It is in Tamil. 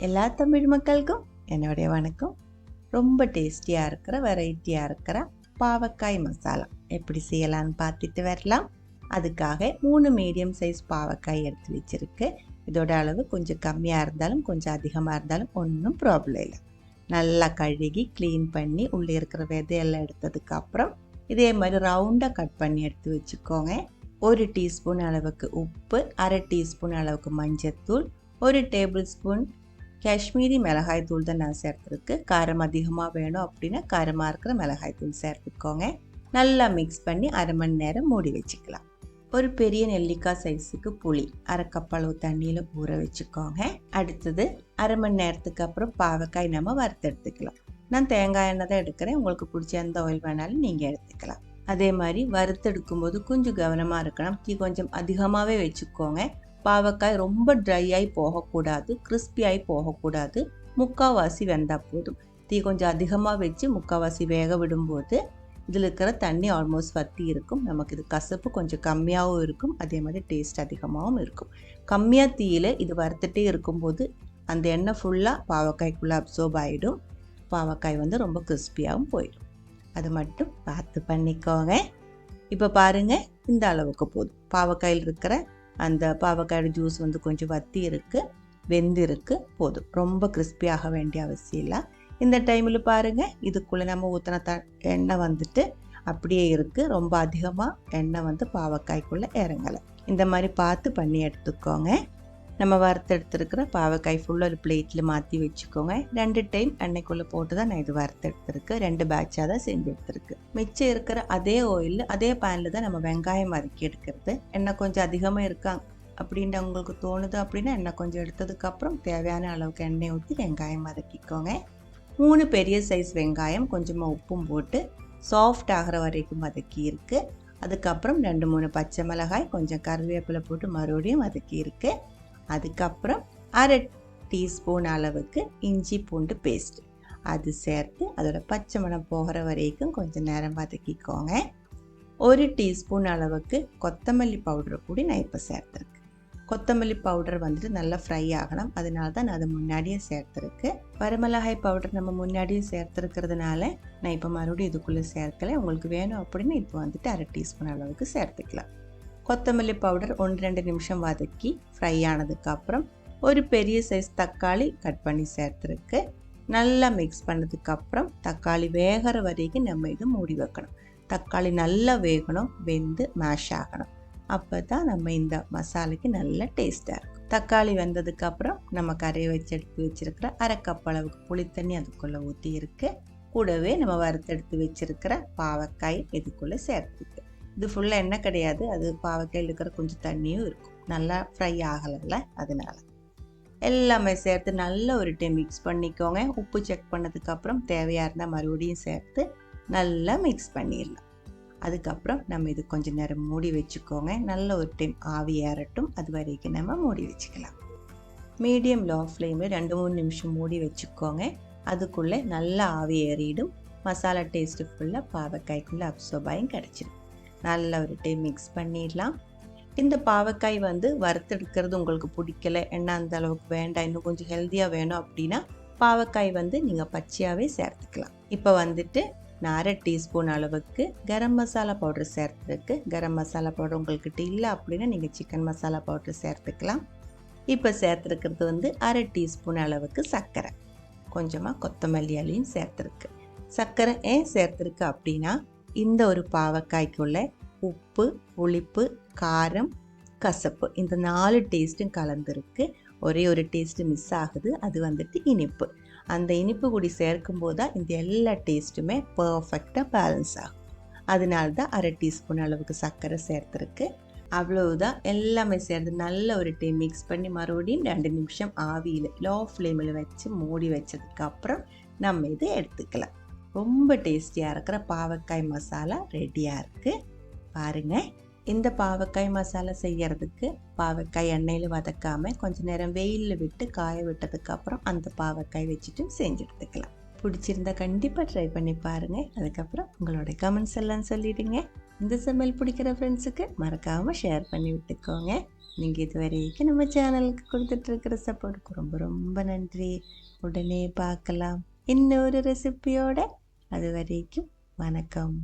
எல்லா தமிழ் மக்களுக்கும் என்னுடைய வணக்கம். ரொம்ப டேஸ்டியாக இருக்கிற வெரைட்டியாக இருக்கிற பாவக்காய் மசாலா எப்படி செய்யலான்னு பார்த்துட்டு வரலாம். அதுக்காக 3 மீடியம் சைஸ் பாவக்காய் எடுத்து வச்சுருக்கு. இதோட அளவு கொஞ்சம் கம்மியாக இருந்தாலும் கொஞ்சம் அதிகமாக இருந்தாலும் ஒன்றும் ப்ராப்ளம் இல்லை. நல்லா கழுகி க்ளீன் பண்ணி உள்ளே இருக்கிற விதையெல்லாம் எடுத்ததுக்கப்புறம் இதே மாதிரி ரவுண்டாக கட் பண்ணி எடுத்து வச்சுக்கோங்க. 1 டீஸ்பூன் அளவுக்கு உப்பு, 1/2 டீஸ்பூன் அளவுக்கு மஞ்சத்தூள், 1 டேபிள் ஸ்பூன் காஷ்மீரி மிளகாய் தூள் தான் நான் சேர்த்துருக்கு. காரம் அதிகமாக வேணும் அப்படின்னா காரமாக இருக்கிற மிளகாய் தூள் சேர்த்துக்கோங்க. நல்லா மிக்ஸ் பண்ணி 1/2 மணி நேரம் மூடி வச்சுக்கலாம். ஒரு பெரிய நெல்லிக்காய் சைஸுக்கு புளி 1/2 கப் அளவு தண்ணியில் ஊற வச்சுக்கோங்க. அடுத்தது 1/2 மணி நேரத்துக்கு அப்புறம் பாவக்காய் நம்ம வறுத்தெடுத்துக்கலாம். நான் தேங்காய் எண்ணெய் தான் எடுக்கிறேன். உங்களுக்கு பிடிச்ச எந்த ஆயில் வேணாலும் நீங்கள் எடுத்துக்கலாம். அதே மாதிரி வறுத்தெடுக்கும் போது கொஞ்சம் கவனமாக இருக்கணும். தீ கொஞ்சம் அதிகமாகவே வச்சுக்கோங்க. பாவக்காய் ரொம்ப ட்ரை ஆகி போகக்கூடாது, கிறிஸ்பியாகி போகக்கூடாது. முக்கால்வாசி வெந்தால் போதும். தீ கொஞ்சம் அதிகமாக வச்சு முக்கால்வாசி வேக விடும்போது இதில் இருக்கிற தண்ணி ஆல்மோஸ்ட் வற்றி இருக்கும். நமக்கு இது கசப்பு கொஞ்சம் கம்மியாகவும் இருக்கும், அதே மாதிரி டேஸ்ட் அதிகமாகவும் இருக்கும். கம்மியாக தீயில் இது வறுத்துட்டே இருக்கும்போது அந்த எண்ணெய் ஃபுல்லாக பாவக்காய்க்குள்ளே அப்சர்வ் ஆகிடும். பாவக்காய் ரொம்ப கிறிஸ்பியாகவும் போயிடும். அது மட்டும் பார்த்து பண்ணிக்கோங்க. இப்போ பாருங்கள், இந்த அளவுக்கு போதும். பாவக்காயில் இருக்கிற அந்த பாவக்காயோட ஜூஸ் கொஞ்சம் வத்தி இருக்குது, வெந்து இருக்குது, போதும். ரொம்ப கிறிஸ்பியாக வேண்டிய அவசியம் இல்லை. இந்த டைமில் பாருங்கள், இதுக்குள்ளே நம்ம ஊற்றின எண்ணெய் அப்படியே இருக்குது. ரொம்ப அதிகமாக எண்ணெய் பாவக்காய்க்குள்ளே இறங்கலை. இந்த மாதிரி பார்த்து பண்ணி எடுத்துக்கோங்க. நம்ம வறுத்தெடுத்துருக்கிற பாவக்காய் ஃபுல்லாக ஒரு பிளேட்டில் மாற்றி வச்சுக்கோங்க. 2 டைம் எண்ணெய்க்குள்ளே போட்டு தான் நான் இது வறுத்தெடுத்துருக்கு. 2 பேட்சாக தான் செஞ்சு எடுத்துருக்கு. மிச்சம் இருக்கிற அதே ஆயிலில் அதே பேனில் தான் நம்ம வெங்காயம் வதக்கி எடுக்கிறது. எண்ணெய் கொஞ்சம் அதிகமாக இருக்காங்க அப்படின்ட்டு உங்களுக்கு தோணுது அப்படின்னா எண்ணெய் கொஞ்சம் எடுத்ததுக்கப்புறம் தேவையான அளவுக்கு எண்ணெய் ஊற்றி வெங்காயம் வதக்கிக்கோங்க. 3 பெரிய சைஸ் வெங்காயம் கொஞ்சமாக உப்பும் போட்டு சாஃப்ட் ஆகிற வரைக்கும் வதக்கி இருக்குது. அதுக்கப்புறம் 2-3 பச்சை மிளகாய், கொஞ்சம் கருவேப்பிலை போட்டு மறுபடியும் வதக்கி இருக்குது. அதுக்கப்புறம் 1/2 டீஸ்பூன் அளவுக்கு இஞ்சி பூண்டு பேஸ்ட் அது சேர்த்து அதோட பச்சை மணம் போகிற வரைக்கும் கொஞ்சம் நேரம் வதக்கிக்கோங்க. 1 டீஸ்பூன் அளவுக்கு கொத்தமல்லி பவுடர் கூடி நான் இப்போ சேர்த்துருக்கேன். கொத்தமல்லி பவுடர் நல்லா ஃப்ரை ஆகணும், அதனால தான் நான் அதை முன்னாடியே சேர்த்துருக்கு. வரமிளகாய் பவுடர் நம்ம முன்னாடியே சேர்த்துருக்கிறதுனால நான் இப்போ மறுபடியும் இதுக்குள்ளே சேர்க்கலை. உங்களுக்கு வேணும் அப்படின்னு இப்போ 1/2 டீஸ்பூன் அளவுக்கு சேர்த்துக்கலாம். கொத்தமல்லி பவுடர் 1-2 நிமிஷம் வதக்கி ஃப்ரை ஆனதுக்கப்புறம் ஒரு பெரிய சைஸ் தக்காளி கட் பண்ணி சேர்த்துருக்கு. நல்லா மிக்ஸ் பண்ணதுக்கப்புறம் தக்காளி வேகிற வரைக்கும் நம்ம இதை மூடி வைக்கணும். தக்காளி நல்லா வேகணும், வெந்து மேஷ் ஆகணும். அப்போ தான் நம்ம இந்த மசாலைக்கு நல்ல டேஸ்ட்டாக இருக்கும். தக்காளி வெந்ததுக்கப்புறம் நம்ம கரையை வச்சு எடுத்து வச்சுருக்கிற 1/2 கப் அளவுக்கு புளித்தண்ணி அதுக்குள்ளே ஊற்றி இருக்கு. கூடவே நம்ம வறுத்தெடுத்து வச்சுருக்கிற பாவக்காய் இதுக்குள்ளே சேர்த்துருக்கு. இது ஃபுல்லாக எண்ணெய் கிடையாது, அது பாவக்காயில் இருக்கிற கொஞ்சம் தண்ணியும் இருக்கும். நல்லா ஃப்ரை ஆகலைல்ல, அதனால எல்லாமே சேர்த்து நல்லா ஒரு டைம் மிக்ஸ் பண்ணிக்கோங்க. உப்பு செக் பண்ணதுக்கப்புறம் தேவையாக இருந்தால் மறுபடியும் சேர்த்து நல்லா மிக்ஸ் பண்ணிடலாம். அதுக்கப்புறம் நம்ம இது கொஞ்சம் நேரம் மூடி வச்சுக்கோங்க. நல்ல ஒரு டைம் ஆவி ஏறட்டும், அது வரைக்கும் நம்ம மூடி வச்சுக்கலாம். மீடியம் லோ ஃப்ளேமில் 2-3 நிமிஷம் மூடி வச்சுக்கோங்க. அதுக்குள்ளே நல்லா ஆவி ஏறிடும். மசாலா டேஸ்ட்டு ஃபுல்லாக பாவக்காய்க்குள்ளே அப்சர்வ் ஆகி கிடச்சிடும். நல்லா ஒரு டைம் மிக்ஸ் பண்ணிடலாம். இந்த பாவக்காய் வறுத்தெடுக்கிறது உங்களுக்கு பிடிக்கல, எண்ணெய் அந்த அளவுக்கு வேண்டாம், இன்னும் கொஞ்சம் ஹெல்த்தியாக வேணும் அப்படின்னா பாவக்காய் நீங்கள் பச்சையாகவே சேர்த்துக்கலாம். இப்போ நான் 1/2 டீஸ்பூன் அளவுக்கு கரம் மசாலா பவுடர் சேர்த்துருக்கு. கரம் மசாலா பவுடர் உங்கள்கிட்ட இல்லை அப்படின்னா நீங்கள் சிக்கன் மசாலா பவுடர் சேர்த்துக்கலாம். இப்போ சேர்த்துருக்கிறது 1/2 டீஸ்பூன் அளவுக்கு சர்க்கரை, கொஞ்சமாக கொத்தமல்லி இலையும் சேர்த்துருக்கு. சர்க்கரை ஏன் சேர்த்துருக்கு அப்படின்னா இந்த ஒரு பாவக்காய்க்குள்ள உப்பு, புளிப்பு, காரம், கசப்பு இந்த 4 டேஸ்ட்டும் கலந்துருக்கு. ஒரே ஒரு டேஸ்ட்டு மிஸ் ஆகுது, அது இனிப்பு. அந்த இனிப்பு கூடி சேர்க்கும்போது தான் இந்த எல்லா டேஸ்ட்டுமே பர்ஃபெக்டாக பேலன்ஸ் ஆகும். அதனால தான் 1/2 டீஸ்பூன் அளவுக்கு சர்க்கரை சேர்த்துருக்கு. அவ்வளவுதான், எல்லாமே சேர்த்து நல்ல ஒரு டைம் மிக்ஸ் பண்ணி மறுபடியும் 2 நிமிஷம் ஆவியில் லோ ஃப்ளேமில் வச்சு மூடி வச்சதுக்கப்புறம் நம்ம இதை எடுத்துக்கலாம். ரொம்ப டேஸ்டியாக இருக்கிற பாவக்காய் மசாலா ரெடியாக இருக்குது. பாருங்கள், இந்த பாவக்காய் மசாலா செய்கிறதுக்கு பாவக்காய் எண்ணெயில் வதக்காமல் கொஞ்சம் நேரம் வெயிலில் விட்டு காய விட்டதுக்கப்புறம் அந்த பாவக்காய் வச்சுட்டு செஞ்சு எடுத்துக்கலாம். பிடிச்சிருந்தா கண்டிப்பாக ட்ரை பண்ணி பாருங்கள். அதுக்கப்புறம் உங்களோட கமெண்ட்ஸ் எல்லாம் சொல்லிவிடுங்க. இந்த சமையல் பிடிக்கிற ஃப்ரெண்ட்ஸுக்கு மறக்காமல் ஷேர் பண்ணி விட்டுக்கோங்க. நீங்கள் இது வரைக்கும் நம்ம சேனலுக்கு கொடுத்துட்ருக்கிற சப்போர்ட்டுக்கு ரொம்ப ரொம்ப நன்றி. உடனே பார்க்கலாம் இன்னொரு ரெசிபியோட. அது வரைக்கும் வணக்கம்.